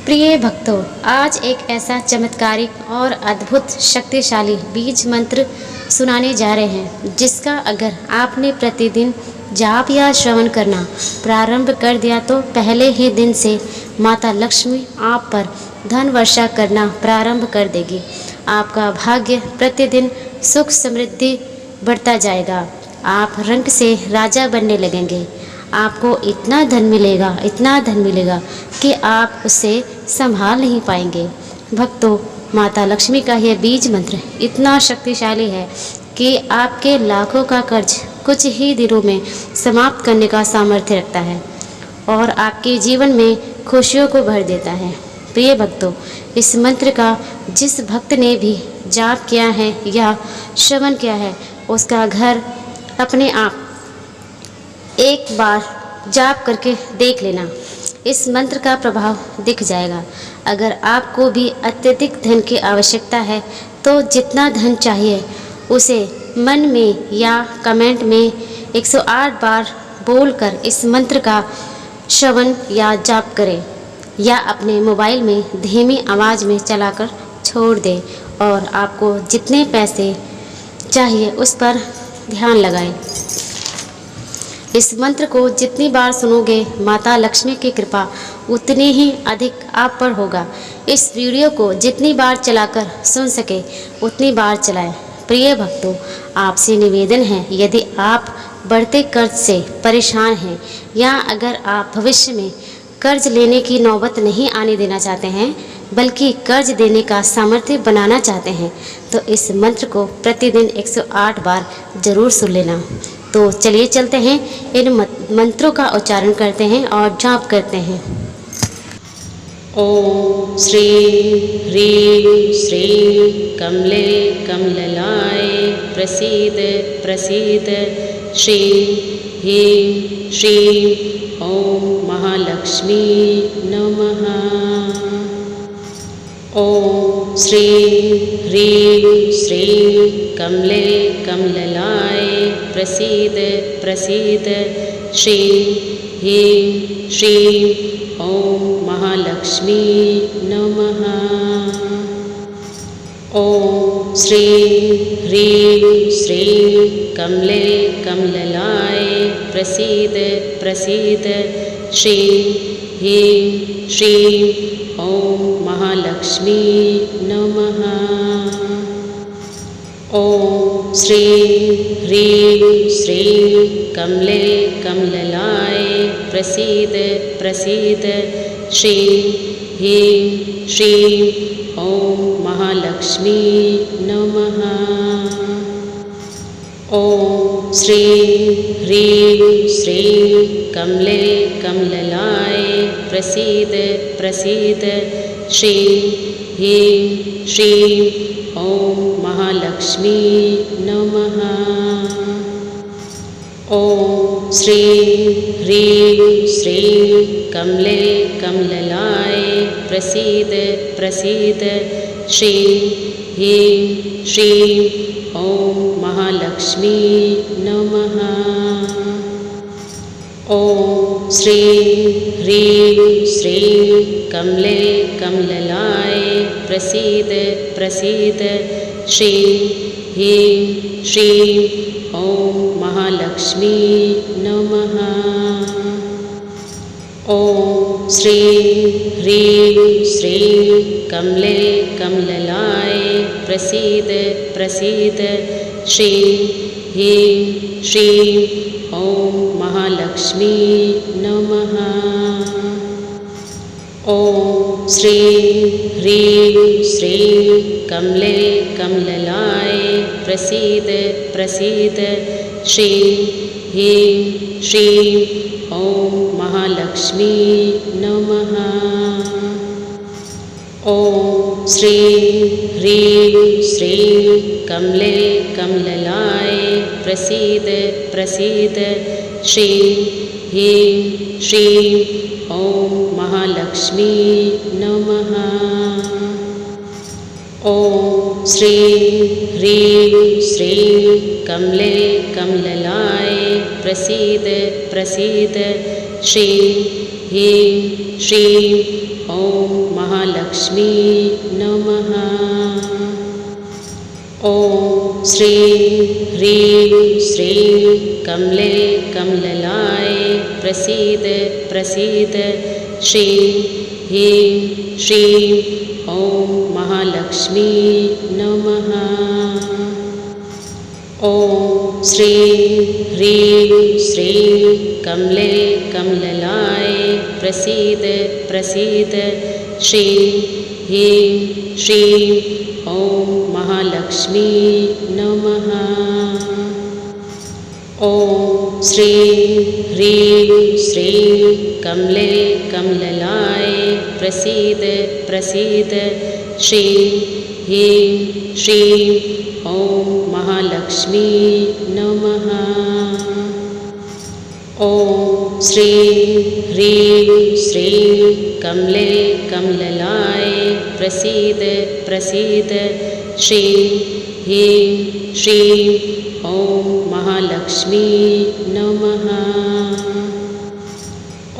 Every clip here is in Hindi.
प्रिय भक्तों, आज एक ऐसा चमत्कारिक और अद्भुत शक्तिशाली बीज मंत्र सुनाने जा रहे हैं जिसका अगर आपने प्रतिदिन जाप या श्रवण करना प्रारंभ कर दिया तो पहले ही दिन से माता लक्ष्मी आप पर धन वर्षा करना प्रारंभ कर देगी। आपका भाग्य प्रतिदिन सुख समृद्धि बढ़ता जाएगा। आप रंग से राजा बनने लगेंगे। आपको इतना धन मिलेगा कि आप उसे संभाल नहीं पाएंगे। भक्तों, माता लक्ष्मी का यह बीज मंत्र इतना शक्तिशाली है कि आपके लाखों का कर्ज कुछ ही दिनों में समाप्त करने का सामर्थ्य रखता है और आपके जीवन में खुशियों को भर देता है। प्रिय भक्तों, इस मंत्र का जिस भक्त ने भी जाप किया है या श्रवण किया है उसका घर अपने आप एक बार जाप करके देख लेना, इस मंत्र का प्रभाव दिख जाएगा। अगर आपको भी अत्यधिक धन की आवश्यकता है तो जितना धन चाहिए उसे मन में या कमेंट में 108 बार बोलकर इस मंत्र का श्रवण या जाप करें या अपने मोबाइल में धीमी आवाज़ में चलाकर छोड़ दें और आपको जितने पैसे चाहिए उस पर ध्यान लगाएं। इस मंत्र को जितनी बार सुनोगे माता लक्ष्मी की कृपा उतनी ही अधिक आप पर होगा। इस वीडियो को जितनी बार चलाकर सुन सके उतनी बार चलाएं। प्रिय भक्तों, आपसे निवेदन है, यदि आप बढ़ते कर्ज से परेशान हैं या अगर आप भविष्य में कर्ज लेने की नौबत नहीं आने देना चाहते हैं बल्कि कर्ज देने का सामर्थ्य बनाना चाहते हैं तो इस मंत्र को प्रतिदिन 108 बार जरूर सुन लेना। तो चलिए चलते हैं, इन मंत्रों का उच्चारण करते हैं और जाप करते हैं। ओम श्री ह्रीं श्रीं कमले कमललाय प्रसीद प्रसीद श्रीं ह्रीं श्रीं ओम महालक्ष्मी नमः। ओम श्री ह्रीं श्रीं कमले कमललाय प्रसीद प्रसीद श्रीं ह्रीं श्रीं ओम महालक्ष्मी नमः। ओम श्री ह्रीं श्रीं कमले कमललाय प्रसीद प्रसीद श्रीं ह्रीं श्रीं ओम महालक्ष्मी नमः। ओम श्री ह्रीं श्रीं कमले कमललाय प्रसीद प्रसीद श्रीं ह्रीं श्रीं ओम महालक्ष्मी नमः। ओम श्री ह्रीं श्रीं कमले कमललाय प्रसीद प्रसीद श्रीं ह्रीं श्रीं ओम महालक्ष्मी नमः। ओम श्री ह्रीं श्रीं कमले कमललाय प्रसीद प्रसीद श्रीं ह्रीं श्रीं ओम महालक्ष्मी नमः। ओम श्री ह्रीं श्रीं कमले कमललाय प्रसीद प्रसीद श्रीं ह्रीं श्रीं ओम महालक्ष्मी नमः। ओम श्री ह्रीं श्रीं कमले कमललाय प्रसीद प्रसीद श्रीं ह्रीं श्रीं ओम महालक्ष्मी नमः। ओम श्री ह्रीं श्रीं कमले कमललाय प्रसीद प्रसीद श्रीं ह्रीं श्रीं ओम महालक्ष्मी नमः। ओम श्री ह्रीं श्रीं कमले कमललाय प्रसीद प्रसीद श्रीं ह्रीं श्रीं ओम महालक्ष्मी नमः। ओम श्री ह्रीं श्रीं कमले कमललाय प्रसीद प्रसीद श्रीं ह्रीं श्रीं ॐ महालक्ष्मी नमः। ॐ श्रीं ह्रीं श्रीं कमले कमललाय प्रसीद प्रसीद। श्रीं ह्रीं श्रीं ॐ महालक्ष्मी नमः। ॐ श्रीं ह्रीं श्रीं कमले कमललाय प्रसीद प्रसीद। श्रीं ह्रीं श्रीं ॐ महालक्ष्मी नमः। ॐ श्रीं ह्रीं श्रीं कमले कमललाय प्रसीद प्रसीद। श्रीं ह्रीं श्रीं ॐ महालक्ष्मी नमः। ॐ श्रीं ह्रीं श्रीं कमले कमललाय प्रसीद प्रसीद। श्रीं ह्रीं श्रीं ॐ महालक्ष्मी नमः।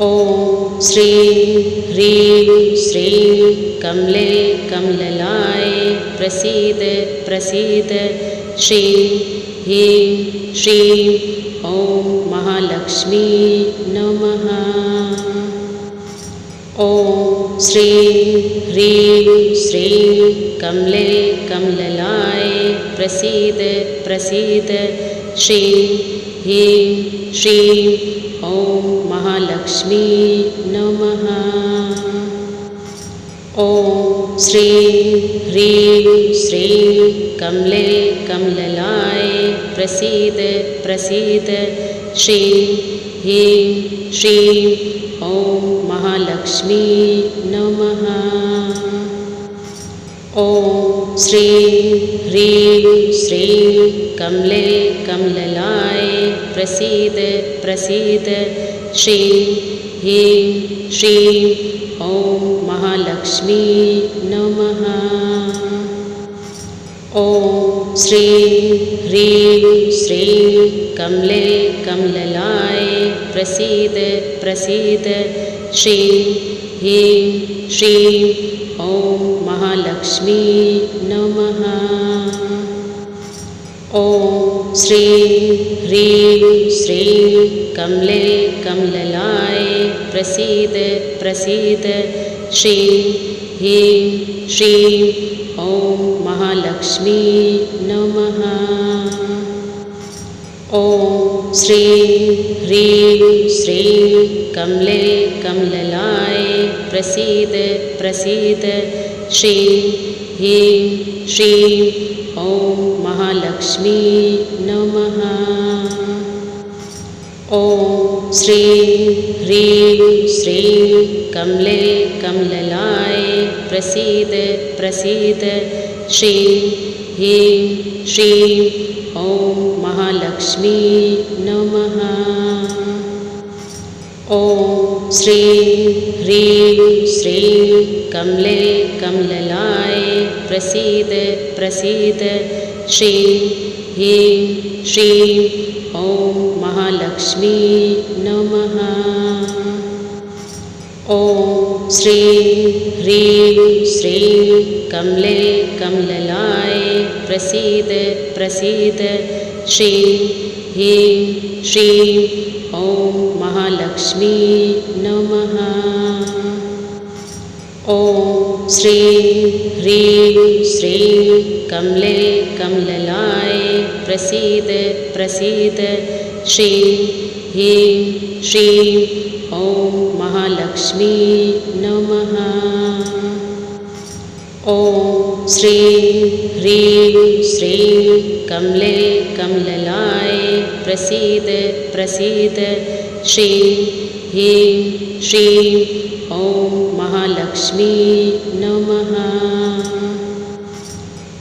ॐ श्रीं ह्रीं श्रीं कमले कमललाय प्रसीद प्रसीद। श्रीं ह्रीं श्रीं ॐ महालक्ष्मी नमः। ॐ श्रीं ह्रीं श्रीं कमले कमललाय प्रसीद प्रसीद। श्रीं ह्रीं श्रीं ॐ महालक्ष्मी नमः। ॐ श्रीं ह्रीं श्रीं कमले कमललाय प्रसीद प्रसीद। श्रीं ह्रीं श्रीं ॐ महालक्ष्मी नमः। ॐ श्रीं ह्रीं श्रीं कमले कमललाय प्रसीद प्रसीद। श्रीं ह्रीं श्रीं ॐ महालक्ष्मी नमः। ॐ श्रीं ह्रीं श्रीं कमले कमललाय प्रसीद प्रसीद। श्रीं ह्रीं श्रीं ॐ महालक्ष्मी नमः। ॐ श्रीं ह्रीं श्रीं कमले कमललाय प्रसीद प्रसीद। श्रीं ह्रीं श्रीं ॐ महालक्ष्मी नमः। ॐ श्रीं ह्रीं श्रीं कमले कमललाय प्रसीद प्रसीद। श्रीं ह्रीं श्रीं ॐ महालक्ष्मी नमः। ॐ श्रीं ह्रीं श्रीं कमले कमललाय प्रसीद प्रसीद। श्रीं ह्रीं श्रीं ॐ महालक्ष्मी नमः। ॐ श्रीं ह्रीं श्रीं कमले कमललाय प्रसीद प्रसीद। श्रीं ह्रीं श्रीं ॐ महालक्ष्मी नमः। ॐ श्रीं ह्रीं श्रीं कमले कमललाय प्रसीद प्रसीद। श्रीं ह्रीं श्रीं ॐ महालक्ष्मी नमः। ॐ श्रीं ह्रीं श्रीं कमले कमललाय प्रसीद प्रसीद। श्रीं ह्रीं श्रीं ॐ महालक्ष्मी नमः। ॐ श्रीं ह्रीं श्रीं कमले कमललाय प्रसीद प्रसीद। श्रीं ह्रीं श्रीं ॐ महालक्ष्मी नमः।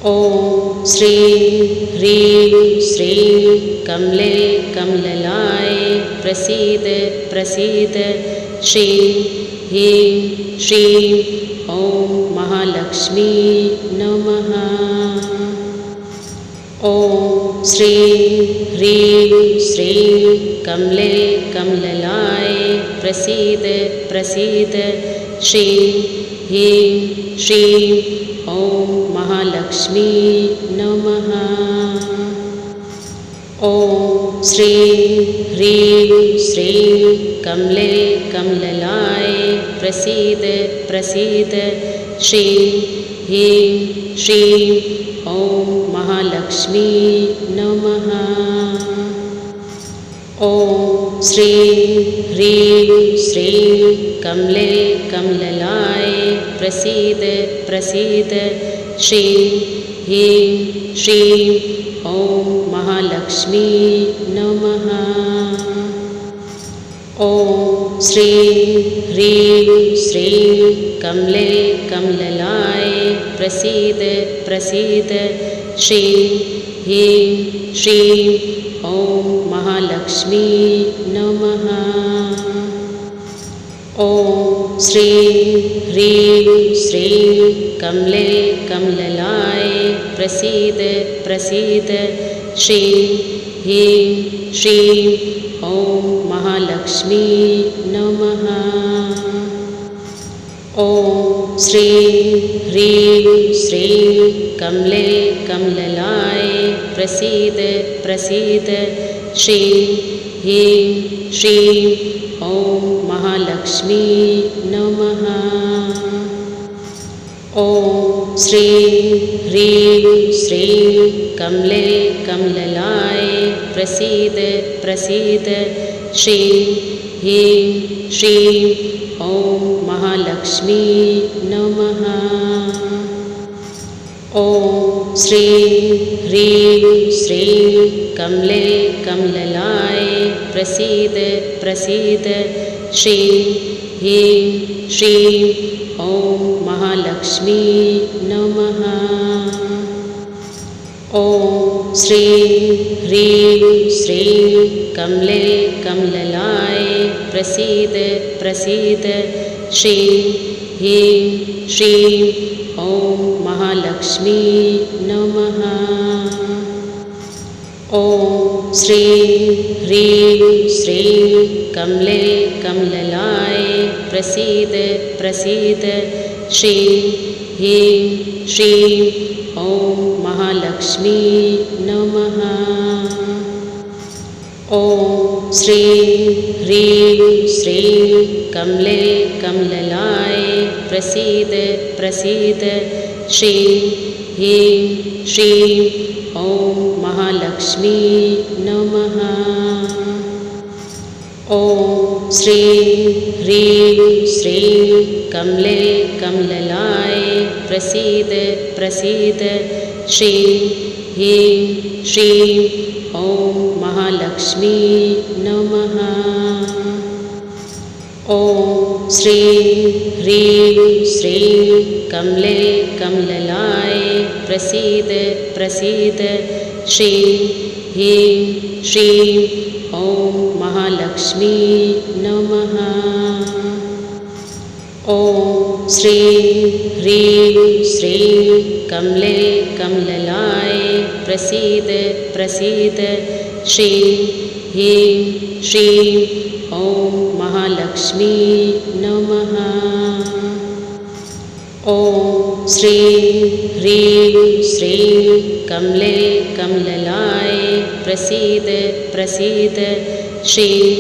ॐ श्रीं ह्रीं श्रीं कमले कमललाय प्रसीद प्रसीद। श्रीं ह्रीं श्रीं ॐ महालक्ष्मी नमः। ॐ श्रीं ह्रीं श्रीं कमले कमललाय प्रसीद प्रसीद। श्रीं ह्रीं श्रीं ॐ महालक्ष्मी नमः। ॐ श्रीं ह्रीं श्रीं कमले कमललाय प्रसीद प्रसीद। श्रीं ह्रीं श्रीं ॐ महालक्ष्मी नमः। ॐ श्रीं ह्रीं श्रीं कमले कमललाय प्रसीद प्रसीद। श्रीं ह्रीं श्रीं ॐ महालक्ष्मी नमः। ॐ श्रीं ह्रीं श्रीं कमले कमललाय प्रसीद प्रसीद। श्रीं ह्रीं श्रीं ॐ महालक्ष्मी नमः। ॐ श्रीं ह्रीं श्रीं कमले कमललाय प्रसीद प्रसीद। श्रीं ह्रीं श्रीं ॐ महालक्ष्मी नमः। ॐ श्रीं ह्रीं श्रीं कमले कमललाय प्रसीद प्रसीद। श्रीं ह्रीं श्रीं ॐ महालक्ष्मी नमः। ॐ श्रीं ह्रीं श्रीं कमले कमललाय प्रसीद प्रसीद। श्रीं ह्रीं श्रीं ॐ महालक्ष्मी नमः। ॐ श्रीं ह्रीं श्रीं कमले कमललाय प्रसीद प्रसीद। श्रीं ह्रीं श्रीं ॐ महालक्ष्मी नमः। ॐ श्रीं ह्रीं श्रीं कमले कमललाय प्रसीद प्रसीद। श्रीं ह्रीं श्रीं ॐ महालक्ष्मी नमः। ॐ श्रीं ह्रीं श्रीं कमले कमललाय प्रसीद प्रसीद। श्रीं ह्रीं श्रीं ॐ महालक्ष्मी नमः। ॐ श्रीं ह्रीं श्रीं कमले कमललाय प्रसीद प्रसीद। श्रीं ह्रीं श्रीं ॐ महालक्ष्मी नमः। ॐ श्रीं ह्रीं श्रीं कमले कमललाय प्रसीद प्रसीद। श्रीं ह्रीं श्रीं ॐ महालक्ष्मी नमः। ॐ श्रीं ह्रीं श्रीं कमले कमललाय प्रसीद प्रसीद। श्रीं ह्रीं श्रीं ॐ महालक्ष्मी नमः। ॐ श्रीं ह्रीं श्रीं कमले कमललाय प्रसीद प्रसीद। श्रीं ह्रीं श्रीं ॐ महालक्ष्मी नमः। ॐ श्रीं ह्रीं श्रीं कमले कमललाय प्रसीद प्रसीद। श्रीं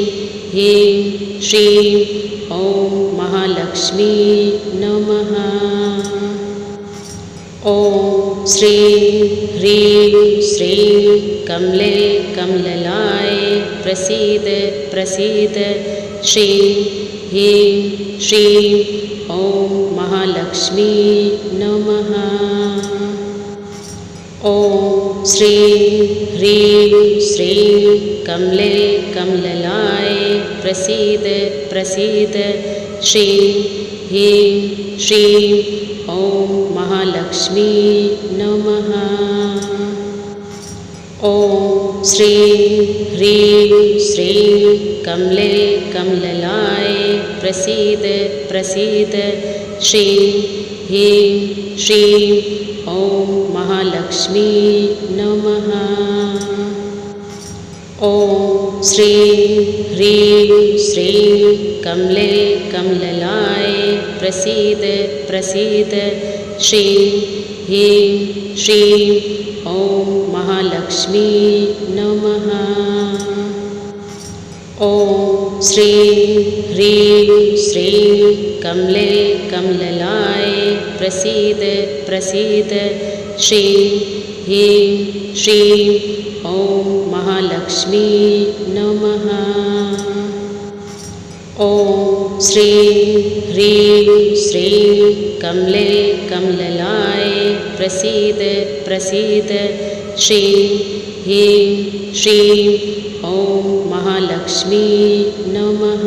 ह्रीं श्रीं ॐ महालक्ष्मी नमः। ॐ श्रीं ह्रीं श्रीं कमले कमललाय प्रसीद प्रसीद। श्रीं ह्रीं श्रीं ॐ महालक्ष्मी नमः। ॐ श्रीं ह्रीं श्रीं कमले कमललाय प्रसीद प्रसीद। श्रीं ह्रीं श्रीं ॐ महालक्ष्मी नमः। ॐ श्रीं ह्रीं श्रीं कमले कमललाय प्रसीद प्रसीद श्रीं ह्रीं श्रीं ॐ महालक्ष्मी नमः। ॐ श्रीं ह्रीं श्रीं कमले कमललाय प्रसीद प्रसीद श्रीं ह्रीं श्रीं ॐ महालक्ष्मी नमः। ॐ श्रीं ह्रीं श्रीं कमले कमललाय प्रसीद प्रसीद श्रीं ह्रीं श्रीं ॐ महालक्ष्मी नमः। ॐ श्रीं ह्रीं श्रीं कमले कमललाय प्रसीद प्रसीद श्रीं ह्रीं श्रीं ॐ महालक्ष्मी नमः।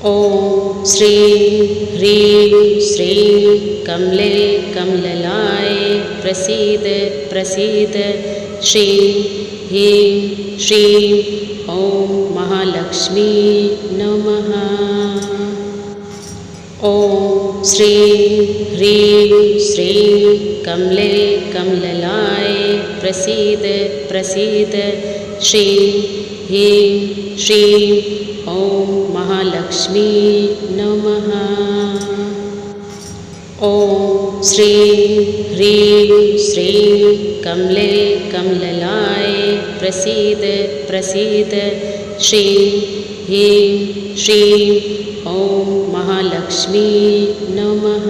ॐ श्रीं ह्रीं श्रीं कमले कमललाय प्रसीद प्रसीद श्रीं ह्रीं श्रीं ॐ महालक्ष्मी नमः। ॐ श्रीं ह्रीं श्रीं कमले कमललाय प्रसीद प्रसीद श्रीं ह्रीं श्रीं ॐ महालक्ष्मी नमः। ॐ श्रीं ह्रीं श्रीं कमले कमललाय प्रसीद प्रसीद श्रीं ह्रीं श्रीं ॐ महालक्ष्मी नमः।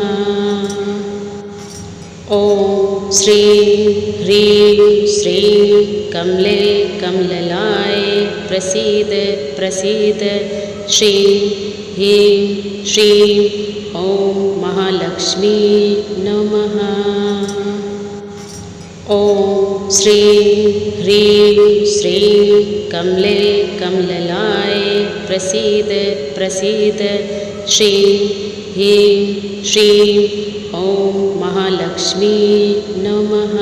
ॐ श्रीं ह्रीं श्रीं कमले कमललाय प्रसीद प्रसीद श्रीं ह्रीं श्रीं ॐ महालक्ष्मी नमः। ॐ श्रीं ह्रीं श्रीं कमले कमललाय प्रसीद प्रसीद श्रीं ह्रीं श्रीं ॐ महालक्ष्मी नमः।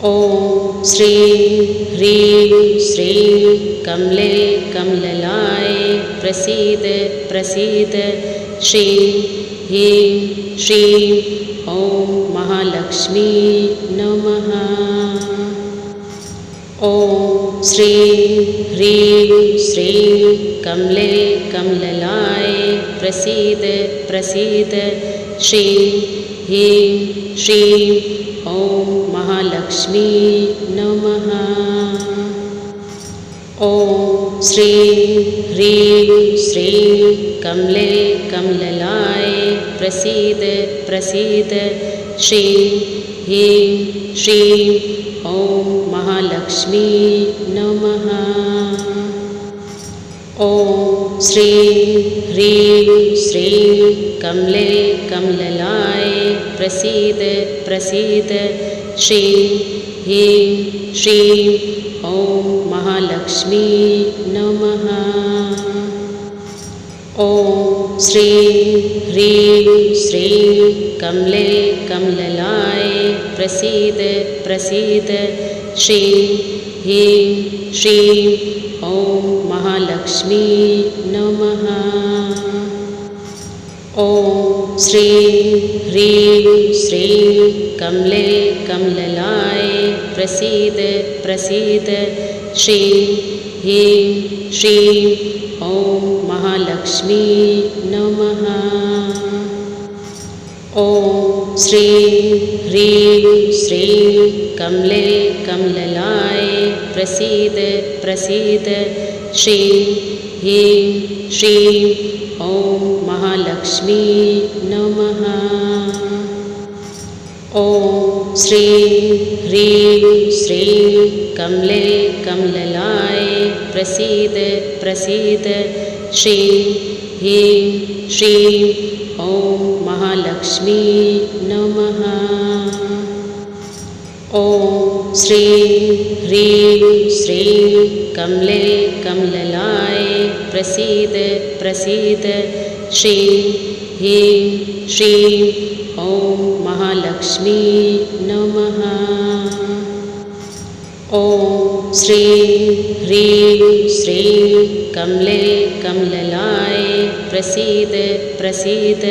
ॐ श्रीं ह्रीं श्रीं कमले कमललाय प्रसीद प्रसीद श्रीं ह्रीं श्रीं ॐ महालक्ष्मी नमः। ॐ श्रीं ह्रीं श्रीं कमले कमललाय प्रसीद प्रसीद श्रीं ह्रीं श्रीं ॐ महालक्ष्मी नमः। ॐ श्रीं ह्रीं श्रीं कमले कमललाय प्रसीद प्रसीद श्रीं ह्रीं श्रीं ॐ महालक्ष्मी नमः। ॐ श्रीं ह्रीं श्रीं कमले कमललाय प्रसीद प्रसीद श्रीं ह्रीं श्रीं ॐ महालक्ष्मी नमः। ॐ श्रीं ह्रीं श्रीं कमले कमललाय प्रसीद प्रसीद श्रीं ह्रीं श्रीं ॐ महालक्ष्मी नमः। ॐ श्रीं ह्रीं श्रीं कमले कमललाय प्रसीद प्रसीद श्रीं ह्रीं श्रीं ॐ महालक्ष्मी नमः। ॐ श्रीं ह्रीं श्रीं कमले कमललाय प्रसीद प्रसीद श्रीं ह्रीं श्रीं ॐ महालक्ष्मी नमः। ॐ श्रीं ह्रीं श्रीं कमले कमललाय प्रसीद प्रसीद श्रीं ह्रीं श्रीं ॐ महालक्ष्मी नमः। ॐ श्रीं ह्रीं श्रीं कमले कमललाय प्रसीद प्रसीद श्रीं ह्रीं श्रीं ॐ महालक्ष्मी नमः। ॐ श्रीं ह्रीं श्रीं कमले कमललाय प्रसीद प्रसीद।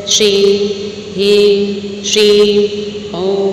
श्रीं ह्रीं श्रीं ॐ